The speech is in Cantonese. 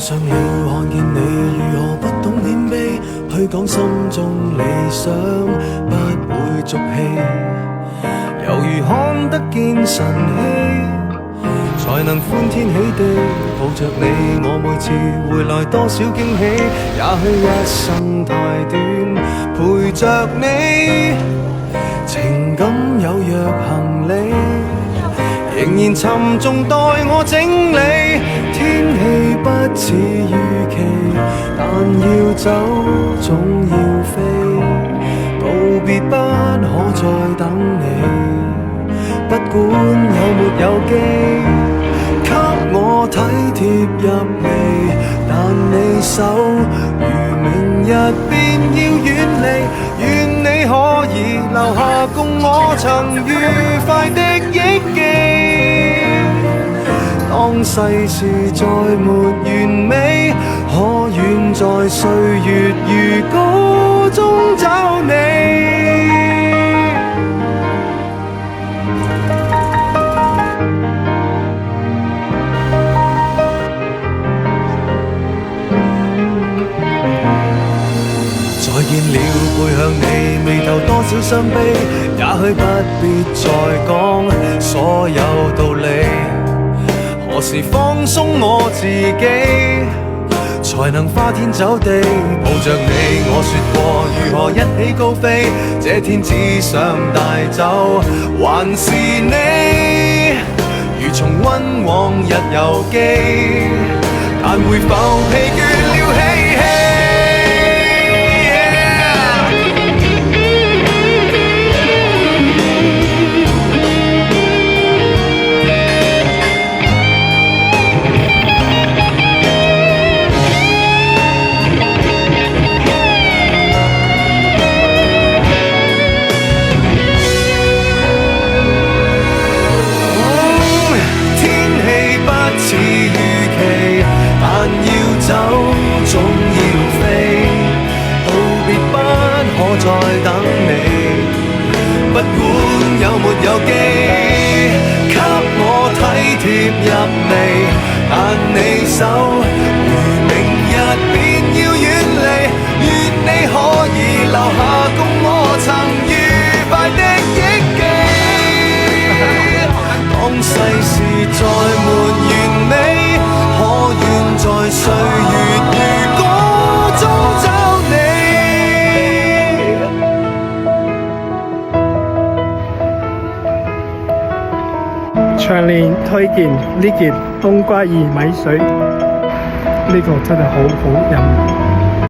上了看見你如何不懂謙卑，去講心中理想不會俗氣，猶如看得見晨曦，才能歡天喜地抱着你。我每次回來多少驚喜，也許一生太短，陪着你，情感有若行李，仍然沉重待我整理。天氣不似預期，但要走總要飛，道別不可再等你，不管有沒有機，給我體貼入微，但你手如明日便要遠離，願你可以留下共我曾愉快的憶記。當世事再沒完美，可願在歲月如歌中找你。再見了，背向你，眉頭多少傷悲，也許不必再講所有道理。何時放鬆我自己，才能花天酒地抱着你？我說過如何一起高飛，這天只想帶走還是你，如重溫往日遊記，但會否疲倦了嬉戲？總要飛，道別不可再等你，不管有沒有機，給我體貼入微，但你手如明日便要遠離，願你可以留下共我曾愉快的憶記。當世事再沒完美，可願在歲月如歌中找你。長年推薦呢件冬瓜薏米水，呢個真係好好飲。